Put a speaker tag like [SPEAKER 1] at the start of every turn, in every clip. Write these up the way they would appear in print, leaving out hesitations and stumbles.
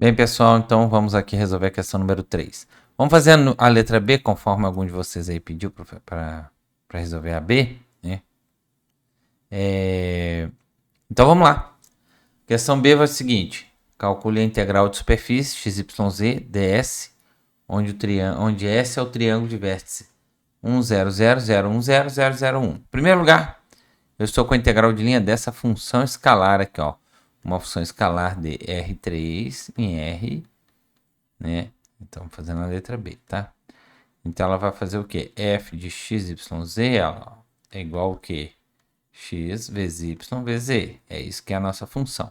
[SPEAKER 1] Bem, pessoal, então vamos aqui resolver a questão número 3. Vamos fazer a letra B, conforme algum de vocês aí pediu para resolver a B, né? Então vamos lá. Questão B vai ser o seguinte. Calcule a integral de superfície XYZ ds, onde S é o triângulo de vértice 1, 0, 0, 0, 1, 0, 0, 0, 1. Em primeiro lugar, eu estou com a integral de linha dessa função escalar aqui, ó. Uma função escalar de R3 em R, né? Então, fazendo a letra B, tá? Então, ela vai fazer o quê? F de x, y, z, ó, é igual ao quê? X vezes y vezes z. É isso que é a nossa função.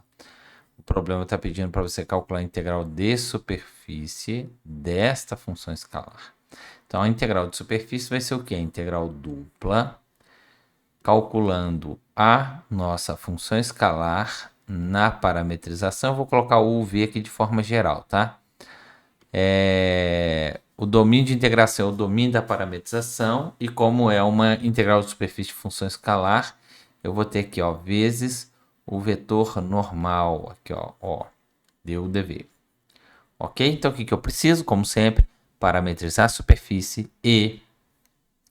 [SPEAKER 1] O problema está pedindo para você calcular a integral de superfície desta função escalar. Então, a integral de superfície vai ser o quê? A integral dupla, calculando a nossa função escalar na parametrização. Eu vou colocar o v aqui de forma geral, tá? O domínio de integração é o domínio da parametrização, e como é uma integral de superfície de função escalar, eu vou ter aqui, ó, vezes o vetor normal, aqui, ó, du dv. Ok? Então, o que eu preciso? Como sempre, parametrizar a superfície e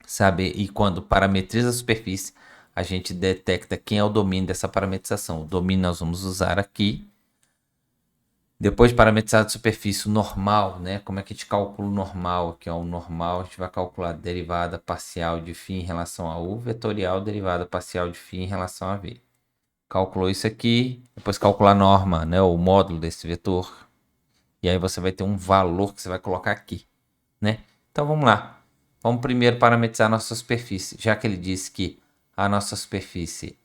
[SPEAKER 1] saber, e quando parametriza a superfície, a gente detecta quem é o domínio dessa parametrização. O domínio nós vamos usar aqui. Depois de parametrizar a superfície normal, né? Como é que a gente calcula o normal? Aqui, ó, o normal, a gente vai calcular a derivada parcial de φ em relação a u, vetorial derivada parcial de φ em relação a v. Calculou isso aqui, depois calcular a norma, né? O módulo desse vetor. E aí você vai ter um valor que você vai colocar aqui, né? Então vamos lá. Vamos primeiro parametrizar a nossa superfície. Já que ele disse que a nossa superfície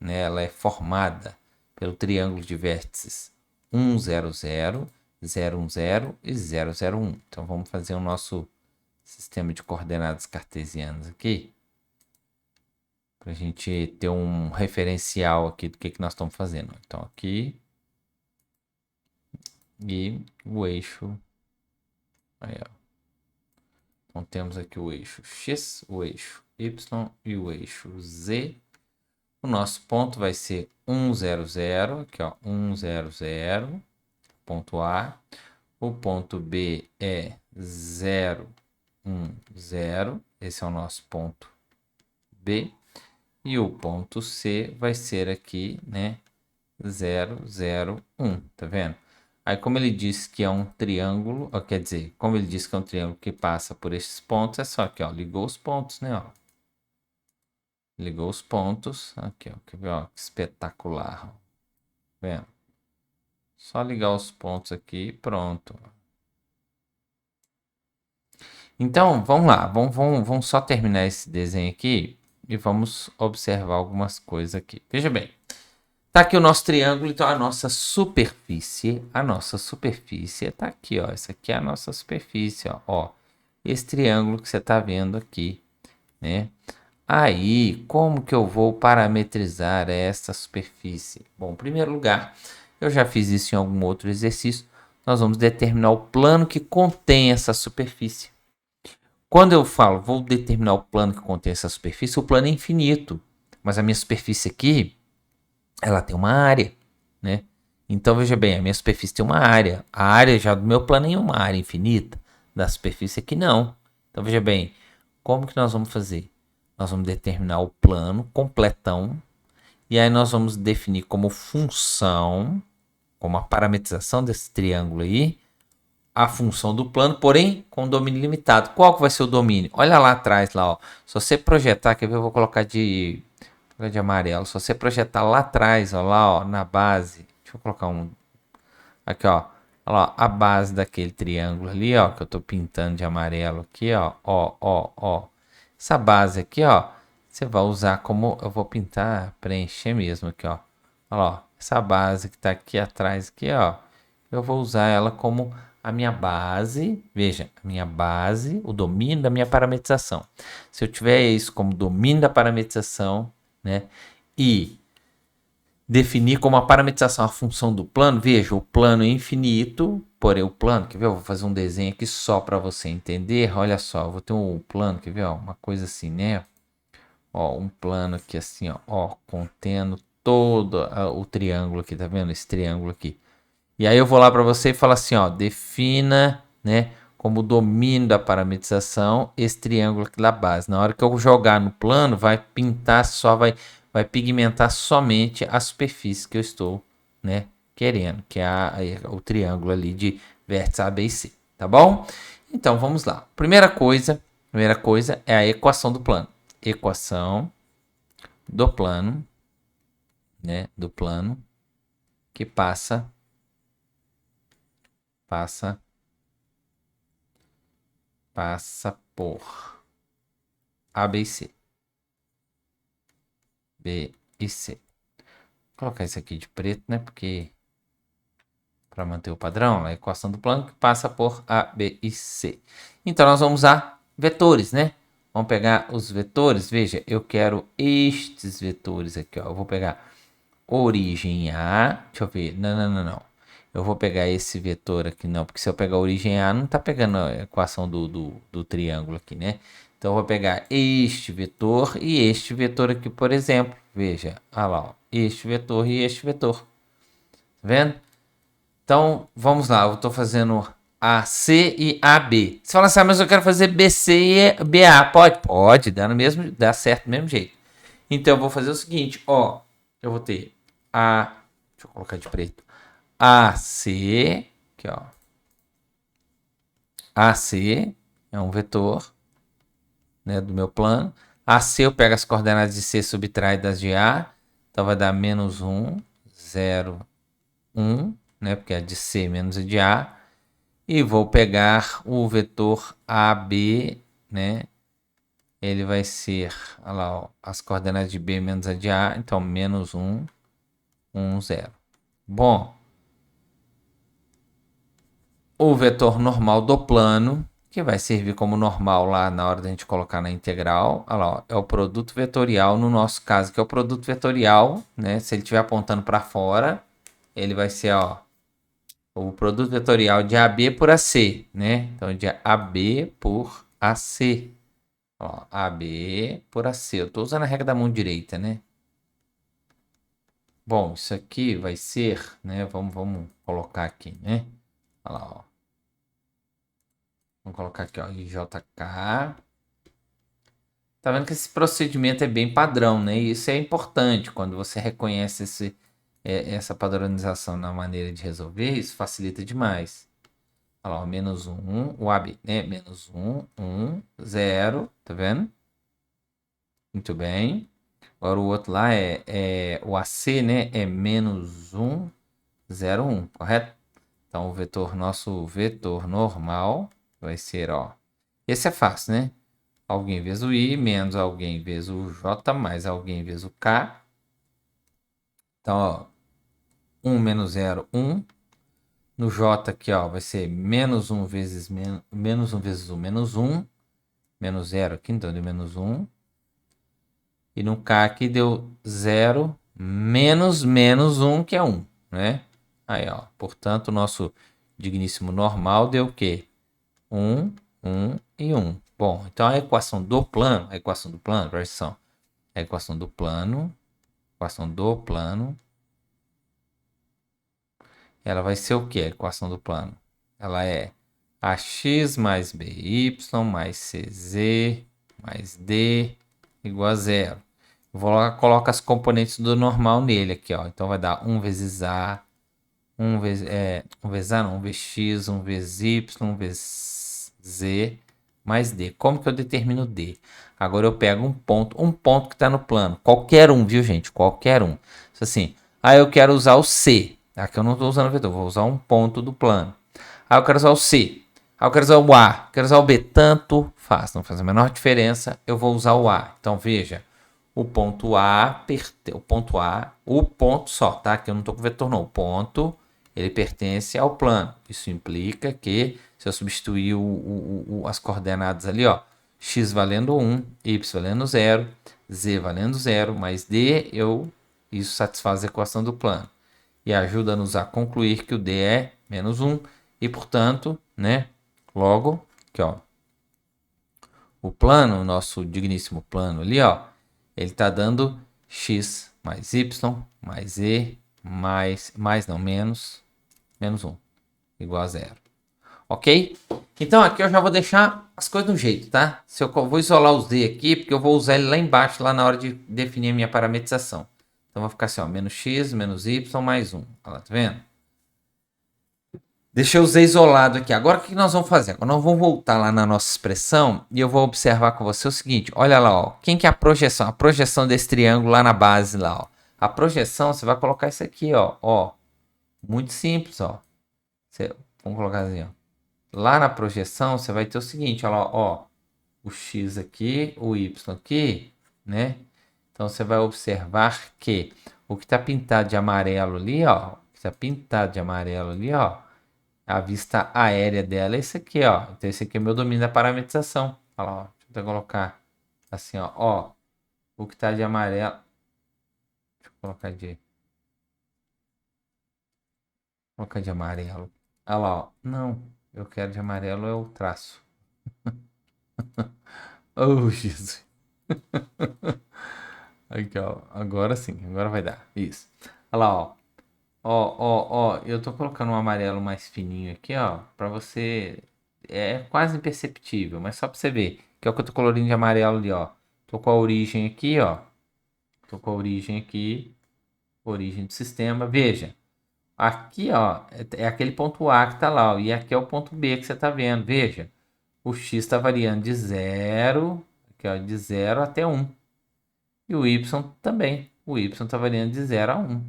[SPEAKER 1] né, ela é formada pelo triângulo de vértices 1, 0, 0, 0, 1, 0 e 0, 0, 1. Então vamos fazer o nosso sistema de coordenadas cartesianas aqui, para a gente ter um referencial aqui do que nós estamos fazendo. Então aqui, e o eixo, aí, ó. Então temos aqui o eixo X, o eixo Y e o eixo Z. O nosso ponto vai ser 1, 0, 0, aqui, ó, 1, 0, 0, ponto A. O ponto B é 0, 1, 0, esse é o nosso ponto B. E o ponto C vai ser aqui, né, 0, 0, 1, tá vendo? Aí, como ele disse que é um triângulo, ó, quer dizer, como ele disse que é um triângulo que passa por esses pontos, é só que, ó, ligou os pontos, né, ó. Ligou os pontos, aqui, ó, quer ver, ó, que espetacular, ó. Tá vendo? Só ligar os pontos aqui e pronto. Então, vamos lá, vamos só terminar esse desenho aqui e vamos observar algumas coisas aqui. Veja bem, tá aqui o nosso triângulo, então a nossa superfície tá aqui, ó. Essa aqui é a nossa superfície, ó. Esse triângulo que você tá vendo aqui, né? Aí, como que eu vou parametrizar essa superfície? Bom, em primeiro lugar, eu já fiz isso em algum outro exercício. Nós vamos determinar o plano que contém essa superfície. Quando eu falo, vou determinar o plano que contém essa superfície, o plano é infinito. Mas a minha superfície aqui, ela tem uma área, né? Então, veja bem, a minha superfície tem uma área. A área já do meu plano é uma área infinita. Da superfície aqui, não. Então, veja bem, como que nós vamos fazer? Nós vamos determinar o plano completão. E aí nós vamos definir como função, como a parametrização desse triângulo aí, a função do plano, porém com domínio limitado. Qual que vai ser o domínio? Olha lá atrás, lá, ó. Se você projetar, quer ver? Eu vou colocar de amarelo. Se você projetar lá atrás, ó, lá, ó, na base. Deixa eu colocar um. Aqui, ó. Olha lá, a base daquele triângulo ali, ó, que eu tô pintando de amarelo aqui, ó. Ó. Essa base aqui, ó, você vai usar como. Eu vou pintar, preencher mesmo aqui, ó. Olha lá, ó. Essa base que tá aqui atrás, aqui, ó. Eu vou usar ela como a minha base, veja, a minha base, o domínio da minha parametrização. Se eu tiver isso como domínio da parametrização, né, e definir como a parametrização a função do plano, veja, o plano é infinito, porém o plano, quer ver, eu vou fazer um desenho aqui só para você entender, olha só, eu vou ter um plano, quer ver, ó, uma coisa assim, né, ó, um plano aqui assim, ó, contendo todo o triângulo aqui, tá vendo, esse triângulo aqui. E aí eu vou lá para você e falo assim, ó, defina, né, como domínio da parametrização esse triângulo aqui da base. Na hora que eu jogar no plano, vai pintar vai pigmentar somente a superfície que eu estou, né, querendo, que é o triângulo ali de vértice A, B e C, tá bom? Então vamos lá. Primeira coisa é a equação do plano. Equação do plano, né, do plano que passa por A, B e C. B e C. Vou colocar isso aqui de preto, né? Porque para manter o padrão, a equação do plano que passa por A, B e C. Então nós vamos usar vetores, né? Vamos pegar os vetores. Veja, eu quero estes vetores aqui, ó. Eu vou pegar origem A. Deixa eu ver. Não. Eu vou pegar esse vetor aqui, não. Porque se eu pegar a origem A, não tá pegando a equação do triângulo aqui, né? Então eu vou pegar este vetor e este vetor aqui, por exemplo. Veja, olha lá, ó. Este vetor e este vetor. Tá vendo? Então, vamos lá. Eu estou fazendo AC e AB. Você fala assim, mas eu quero fazer BC e BA. Pode? Pode, dá certo do mesmo jeito. Então, eu vou fazer o seguinte, ó. Eu vou ter deixa eu colocar de preto. AC, aqui, ó. AC é um vetor, né, do meu plano. AC eu pego as coordenadas de C, subtrai das de A. Então, vai dar -1, 0, 1, né, porque é de C menos a de A. E vou pegar o vetor AB, né? Ele vai ser, olha lá, ó, as coordenadas de B menos a de A. Então, -1, 1, 0. Bom, o vetor normal do plano, que vai servir como normal lá na hora da gente colocar na integral. Olha lá, ó, é o produto vetorial, no nosso caso, que é o produto vetorial, né? Se ele estiver apontando para fora, ele vai ser, ó, o produto vetorial de AB por AC, né? Então, de AB por AC. Ó, AB por AC. Eu estou usando a regra da mão direita, né? Bom, isso aqui vai ser, né? Vamos colocar aqui, né? Olha lá, ó. Vamos colocar aqui, ó, IJK. Tá vendo que esse procedimento é bem padrão, né? E isso é importante quando você reconhece essa padronização na maneira de resolver, isso facilita demais. Olha lá, o -1, o AB, né? -1, 1, 0, tá vendo? Muito bem. Agora o outro lá o AC, né? É -1, 0, 1, correto? Então o nosso vetor normal vai ser, ó. Esse é fácil, né? Alguém vezes o I, menos alguém vezes o J, mais alguém vezes o K. Então, ó, 1 menos 0, 1. No J aqui, ó, vai ser -1 vezes menos 1 vezes 1, menos 1. Menos 0 aqui, então deu -1. E no K aqui deu 0 menos 1, que é 1, né? Aí, ó. Portanto, o nosso digníssimo normal deu o quê? 1, 1 e 1. Bom, então a equação do plano, presta atenção. A equação do plano, ela vai ser o quê? A equação do plano. Ela é ax mais by mais cz mais d igual a 0. Vou lá, coloco as componentes do normal nele aqui, ó. Então vai dar 1 vezes A, 1 vezes, 1 vezes A não, 1 vezes X, 1 vezes Y, 1 vezes Z, mais D. Como que eu determino D? Agora eu pego um ponto que está no plano. Qualquer um, viu, gente? Qualquer um. Assim, eu quero usar o C. Aqui eu não estou usando o vetor, vou usar um ponto do plano. Eu quero usar o C. Eu quero usar o A, quero usar o B. Tanto faz, não faz a menor diferença, eu vou usar o A. Então, veja. O ponto o ponto só, tá? Que eu não estou com vetor não. O ponto, ele pertence ao plano. Isso implica que, se eu substituir as coordenadas ali, ó, x valendo 1, y valendo 0, z valendo 0, mais d, isso satisfaz a equação do plano. E ajuda-nos a concluir que o d é -1 e, portanto, né, logo, aqui, ó, o plano, o nosso digníssimo plano ali, ó, ele está dando x mais y mais e mais não, menos menos 1 igual a 0. Ok? Então aqui eu já vou deixar as coisas do jeito, tá? Se eu vou isolar o z aqui, porque eu vou usar ele lá embaixo, lá na hora de definir a minha parametrização. Então vai ficar assim, ó, menos x, menos y, mais 1. Olha lá, tá vendo? Deixa eu z isolado aqui. Agora o que nós vamos fazer? Agora nós vamos voltar lá na nossa expressão e eu vou observar com você o seguinte. Olha lá, ó. Quem que é a projeção? A projeção desse triângulo lá na base, lá, ó. A projeção, você vai colocar isso aqui, ó. Muito simples, ó. Vamos colocar assim, ó. Lá na projeção, você vai ter o seguinte, olha lá, ó. O x aqui, o y aqui, né? Então, você vai observar que o que está pintado de amarelo ali, ó. O que está pintado de amarelo ali, ó. A vista aérea dela é esse aqui, ó. Então, esse aqui é o meu domínio da parametrização. Olha lá, ó. Deixa eu colocar assim, ó. O que está de amarelo. Deixa eu colocar de amarelo. Olha lá, ó. Não, eu quero de amarelo é o traço. Oh, Jesus. Aqui, ó. Agora sim, agora vai dar. Isso. Olha lá, ó. Ó. Eu tô colocando um amarelo mais fininho aqui, ó. Pra você. É quase imperceptível, mas só pra você ver. Que é o que eu tô colorindo de amarelo ali, ó. Tô com a origem aqui, ó. Tô com a origem aqui. Origem do sistema. Veja. Aqui, ó. É aquele ponto A que tá lá, ó. E aqui é o ponto B que você tá vendo. Veja. O x está variando de 0. Aqui, ó. De 0 até 1. E o y também. O y está variando de 0 a 1.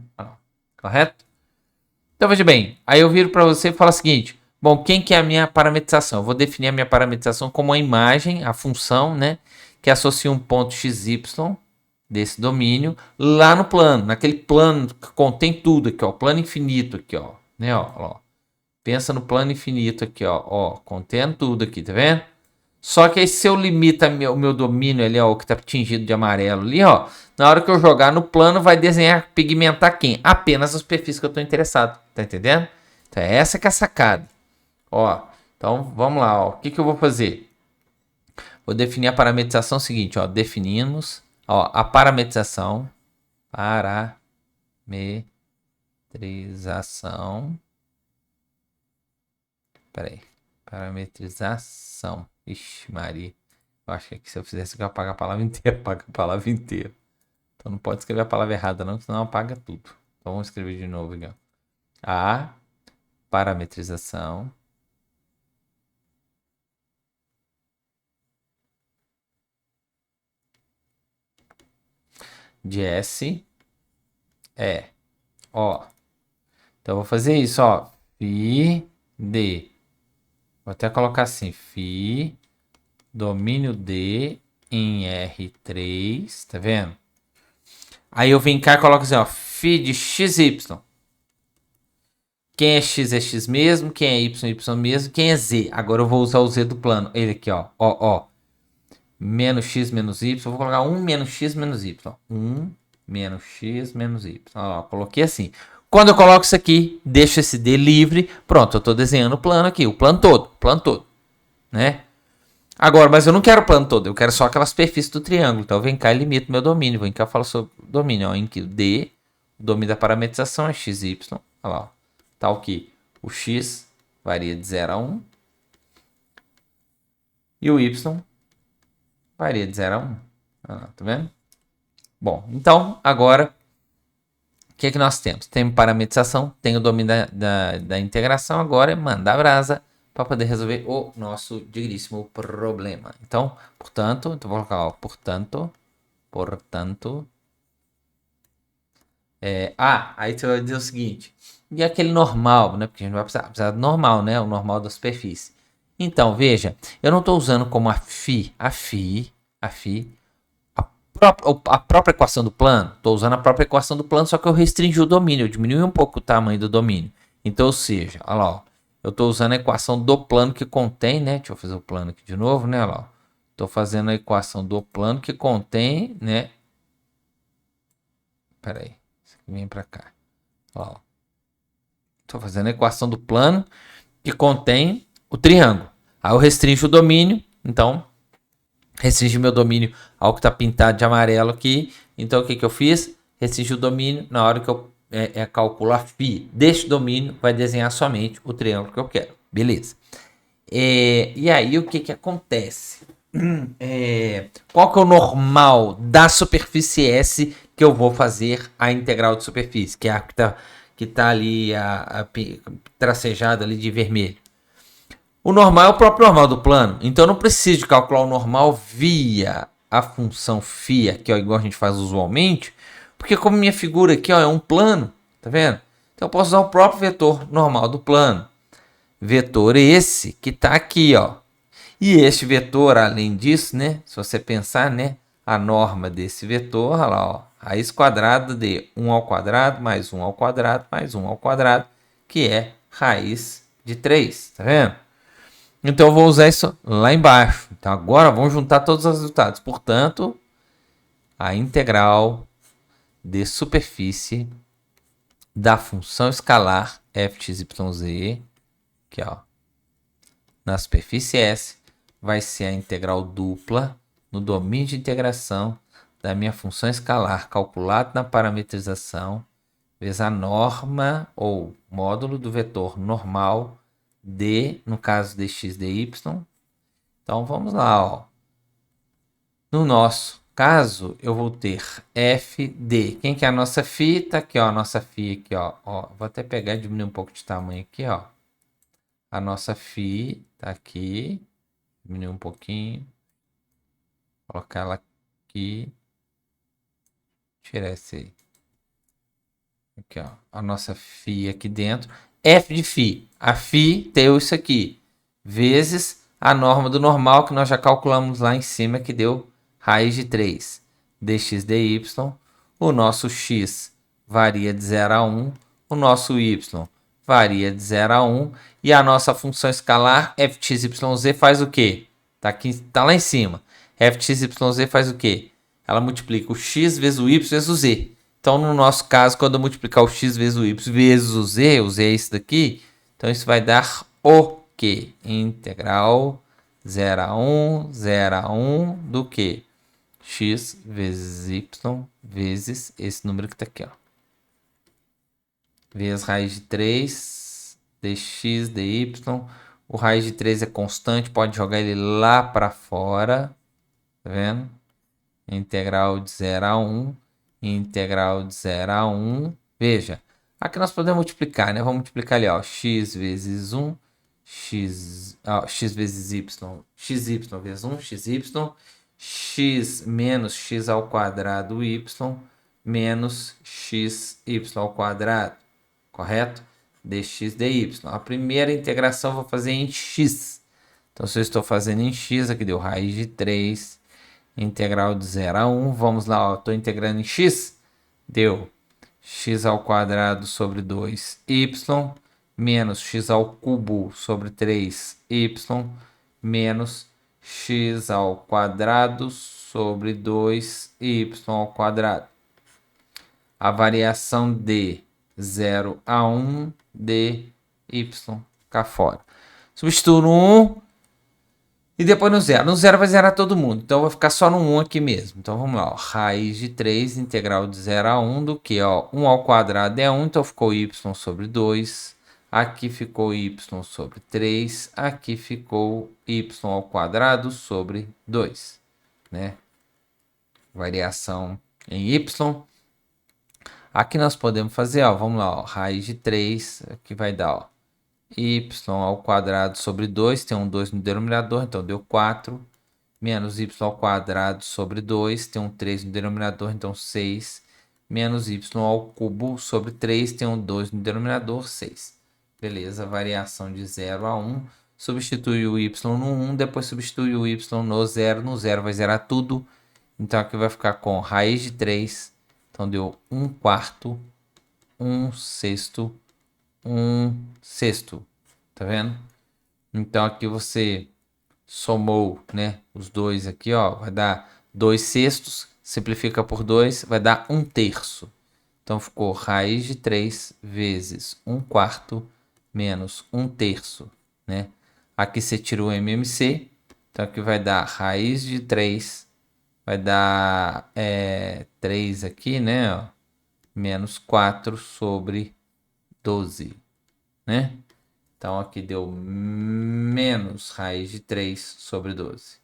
[SPEAKER 1] Correto? Então, veja bem. Aí eu viro para você e falo o seguinte. Bom, quem que é a minha parametrização? Eu vou definir a minha parametrização como a imagem, a função, né? Que associa um ponto xy desse domínio lá no plano. Naquele plano que contém tudo aqui, ó. Plano infinito aqui, ó. Né, ó. Pensa no plano infinito aqui, ó. Contendo tudo aqui, tá vendo? Só que aí se eu limito o meu domínio ali, ó, o que está tingido de amarelo ali, ó, na hora que eu jogar no plano, vai desenhar, pigmentar quem? Apenas a superfície que eu estou interessado, tá entendendo? Então é essa que é a sacada. Ó, então vamos lá, ó, o que eu vou fazer? Vou definir a parametrização seguinte, ó, definimos, ó, a parametrização, parametrização. Ixi, Maria. Eu acho que aqui, se eu fizesse, eu ia apagar a palavra inteira. Apaga a palavra inteira. Então não pode escrever a palavra errada, não, senão apaga tudo. Então vamos escrever de novo aqui, ó. A parametrização de S é, ó. Então eu vou fazer isso, ó. Φ D. Vou até colocar assim, Φ domínio D em R3, tá vendo? Aí eu venho cá e coloco assim, ó, φ de XY. Quem é X mesmo, quem é Y mesmo, quem é Z. Agora eu vou usar o Z do plano. Ele aqui, ó. Menos X menos Y. Eu vou colocar 1 menos X menos Y. 1 menos X menos Y. Ó, coloquei assim. Quando eu coloco isso aqui, deixo esse D livre. Pronto, eu estou desenhando o plano aqui. O plano todo. Né? Agora, mas eu não quero o plano todo. Eu quero só aquela superfície do triângulo. Então, eu venho cá e limito meu domínio. Vem cá e falo sobre o domínio. Ó, em que o D, o domínio da parametrização é XY. Olha lá, ó. Tal que o X varia de 0 a 1. E o Y varia de 0 a 1. Ah, tá vendo? Bom, então, agora, o que é que nós temos? Temos parametrização, tem o domínio da integração. Agora é mandar brasa para poder resolver o nosso digníssimo problema. Então, portanto, vou colocar, ó, portanto. Aí você vai dizer o seguinte. E aquele normal, né? Porque a gente vai precisar do normal, né? O normal da superfície. Então, veja, eu não estou usando como a própria equação do plano. Estou usando a própria equação do plano, só que eu restringi o domínio, eu diminui um pouco o tamanho do domínio. Então, ou seja, olha lá, ó, eu estou usando a equação do plano que contém, né? Deixa eu fazer o plano aqui de novo, né? Olha lá, estou fazendo a equação do plano que contém, né? Pera aí, isso aqui vem para cá. Ó, estou fazendo a equação do plano que contém o triângulo. Aí eu restringo o domínio, então restringi meu domínio ao que está pintado de amarelo aqui. Então o que eu fiz? Restringi o domínio. Na hora que eu calcular φ deste domínio, vai desenhar somente o triângulo que eu quero. Beleza. E aí, o que acontece? Qual que é o normal da superfície S que eu vou fazer a integral de superfície? Que é a que tá ali tracejada ali de vermelho. O normal é o próprio normal do plano. Então eu não preciso de calcular o normal via a função φ, que é igual a gente faz usualmente, porque como minha figura aqui é um plano, tá vendo? Então eu posso usar o próprio vetor normal do plano. Vetor esse que está aqui, ó. E este vetor, além disso, né? Se você pensar, né? A norma desse vetor, olha lá, ó. Raiz quadrada de 1 ao quadrado mais 1 ao quadrado mais 1 ao quadrado, que é raiz de 3, tá vendo? Então eu vou usar isso lá embaixo. Então agora vamos juntar todos os resultados. Portanto, a integral de superfície da função escalar fxyz, aqui ó, na superfície S, vai ser a integral dupla no domínio de integração da minha função escalar calculada na parametrização vezes a norma ou módulo do vetor normal d, no caso dx dy. Então vamos lá, ó. No nosso caso, eu vou ter f de, quem que é a nossa φ? Tá aqui, ó, a nossa φ aqui, ó. Vou até pegar e diminuir um pouco de tamanho aqui, ó. A nossa φ tá aqui. Diminuir um pouquinho. Colocar ela aqui. Tirar esse aí. Aqui, ó. A nossa φ aqui dentro. F de φ. A φ deu isso aqui. Vezes a norma do normal que nós já calculamos lá em cima, que deu raiz de 3. Dx dy. O nosso x varia de 0 a 1. O nosso y varia de 0 a 1. E a nossa função escalar fxyz faz o quê? Tá aqui, tá lá em cima. Fxyz faz o quê? Ela multiplica o x vezes o y vezes o z. Então, no nosso caso, quando eu multiplicar o x vezes o y vezes o z é esse daqui, então isso vai dar o quê? Integral 0 a 1, 0 a 1 do quê? X vezes y vezes esse número que está aqui, ó. Vezes raiz de 3 dx dy. O raiz de 3 é constante, pode jogar ele lá para fora. Tá vendo? Integral de 0 a 1. Integral de 0 a 1. Veja, aqui nós podemos multiplicar, né? Vamos multiplicar ali, ó. X vezes 1. X vezes y. Xy vezes 1. Xy. X menos x ao quadrado y. Menos xy ao quadrado. Correto? Dx dy. A primeira integração eu vou fazer em x. Então, se eu estou fazendo em x, aqui deu raiz de 3. Integral de 0 a 1. Vamos lá, estou integrando em x. Deu x ao quadrado sobre 2y. Menos x ao cubo sobre 3y. Menos x ao quadrado sobre 2y ao quadrado. A variação de 0 a 1 de y cá fora. Substituo no 1 e depois no 0. No 0 vai zerar todo mundo, então vai ficar só no 1 aqui mesmo. Então vamos lá, ó. Raiz de 3, integral de 0 a 1 do que? 1 ao quadrado é 1, então ficou y sobre 2. Aqui ficou y sobre 3. Aqui ficou y ao quadrado sobre 2. Né? Variação em y. Aqui nós podemos fazer, ó, vamos lá, ó, raiz de 3, aqui vai dar, ó, y ao quadrado sobre 2, tem um 2 no denominador, então deu 4, menos y ao quadrado sobre 2, tem um 3 no denominador, então 6, menos y ao cubo sobre 3, tem um 2 no denominador, 6. Beleza, variação de 0 a 1, substitui o y no 1, depois substitui o y no 0 vai zerar tudo, então aqui vai ficar com raiz de 3, então deu 1/4, 1/6, 1/6. Tá vendo? Então aqui você somou, né, os dois aqui, ó, vai dar 2/6, simplifica por 2, vai dar 1/3. Então ficou raiz de 3 vezes 1/4 menos 1/3, né? Aqui você tira o MMC, então aqui vai dar raiz de 3, vai dar 3 aqui, né, ó. menos 4 sobre 12, né? Então, aqui deu menos raiz de 3 sobre 12.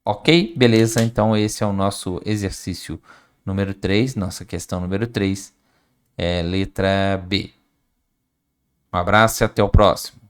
[SPEAKER 1] Ok? Beleza? Então, esse é o nosso exercício número 3, nossa questão número 3, letra B. Um abraço e até o próximo.